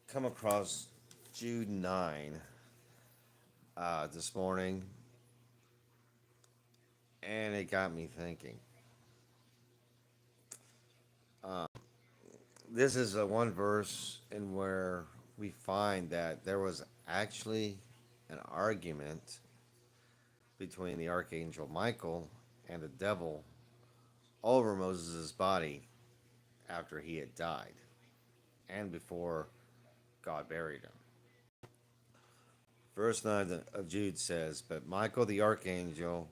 come across Jude 9 this morning, and it got me thinking. This is a one verse in where we find that there was actually an argument between the archangel Michael and the devil over Moses' body after he had died and before God buried him. Verse 9 of Jude says, "But Michael the archangel,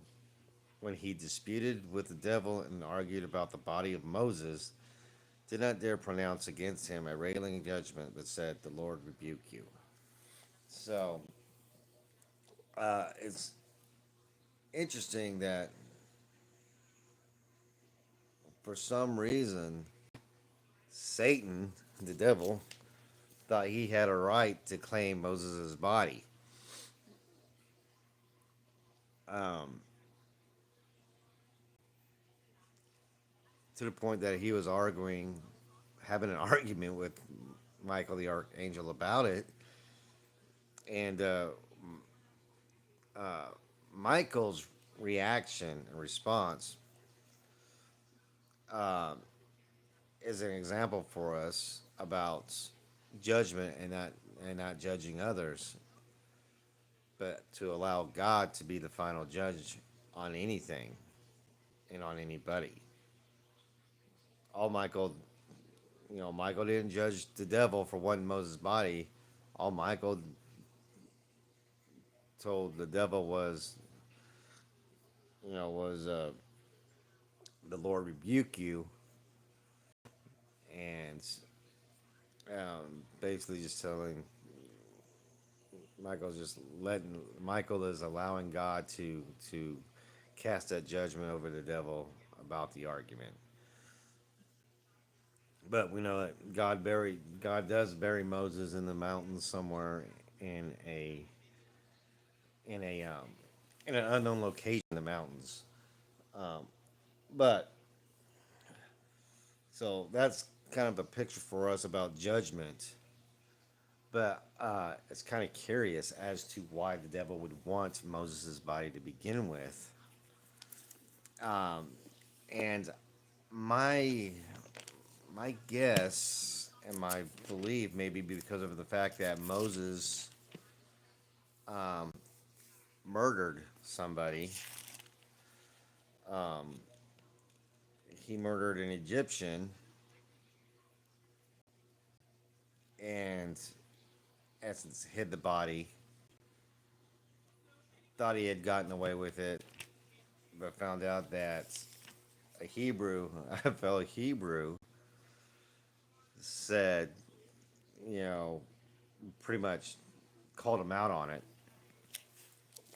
when he disputed with the devil and argued about the body of Moses, did not dare pronounce against him a railing judgment, but said, 'The Lord rebuke you.'" So it's interesting that for some reason, Satan, the devil, thought he had a right to claim Moses' body. Um, to the point that he was arguing, having an argument with Michael the archangel about it. And uh, Michael's reaction and response uh, is an example for us about judgment and not judging others, but to allow God to be the final judge on anything and on anybody. All Michael, Michael didn't judge the devil for wanting Moses' body. All Michael told the devil was the Lord rebuke you, and basically just telling Michael is allowing God to cast that judgment over the devil about the argument. But we know that God does bury Moses in the mountains somewhere in a in a in an unknown location in the mountains. Um, but so that's kind of a picture for us about judgment. But it's kind of curious as to why the devil would want Moses' body to begin with. Um, and my my guess and my belief may be because of the fact that Moses um, murdered somebody. Um, he murdered an Egyptian and, in essence, hid the body. Thought he had gotten away with it, but found out that a Hebrew, a fellow Hebrew, said, you know, pretty much called him out on it.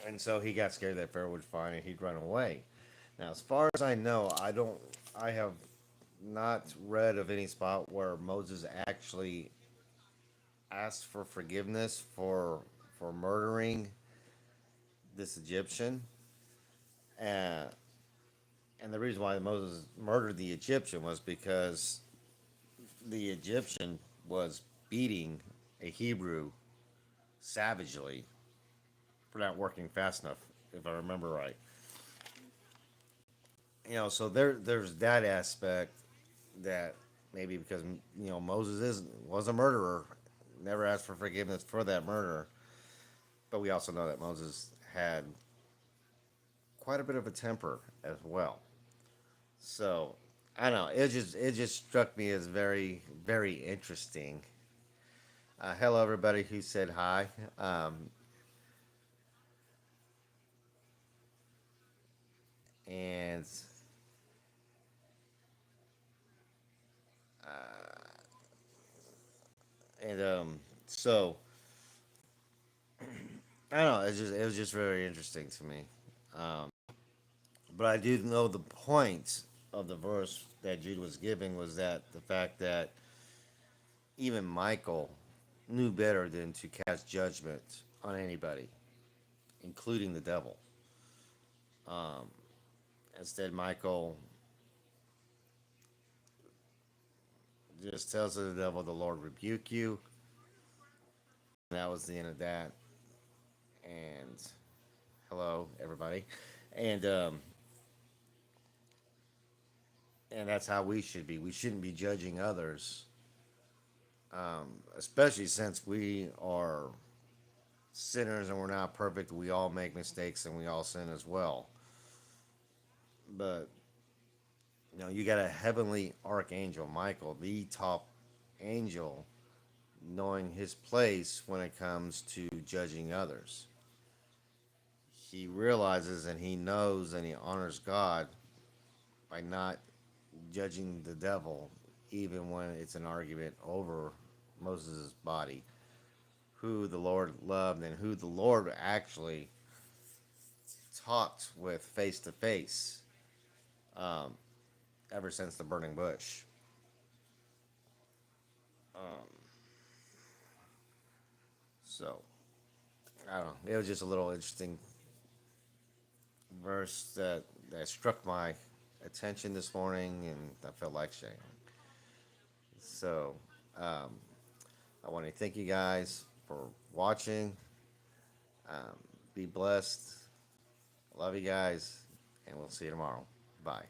And so he got scared that Pharaoh would find it, he'd run away. Now, as far as I know, I have not read of any spot where Moses actually asked for forgiveness for murdering this Egyptian. Uh, and the reason why Moses murdered the Egyptian was because the Egyptian was beating a Hebrew savagely for not working fast enough, if I remember right. So there's that aspect that maybe because Moses was a murderer, never asked for forgiveness for that murder, but we also know that Moses had quite a bit of a temper as well. So I don't know. It just struck me as very very interesting. Hello everybody who said hi. And so I don't know. It was just very interesting to me. Um, but I do know the point of the verse that Jude was giving was that the fact that even Michael knew better than to cast judgment on anybody, including the devil. Um, Instead, Michael just tells the devil, "The Lord rebuke you," that was the end of that. And hello, everybody. And and that's how we should be. We shouldn't be judging others, especially since we are sinners and we're not perfect. We all make mistakes and we all sin as well. But you got a heavenly archangel, Michael, the top angel, knowing his place when it comes to judging others. He realizes and he knows and he honors God by not judging the devil, even when it's an argument over Moses' body, who the Lord loved and who the Lord actually talked with face to face ever since the burning bush. Um, so, I don't know. It was just a little interesting verse that struck my attention this morning and I felt like sharing. So, um, I want to thank you guys for watching. Um, be blessed. Love you guys, and we'll see you tomorrow. Bye.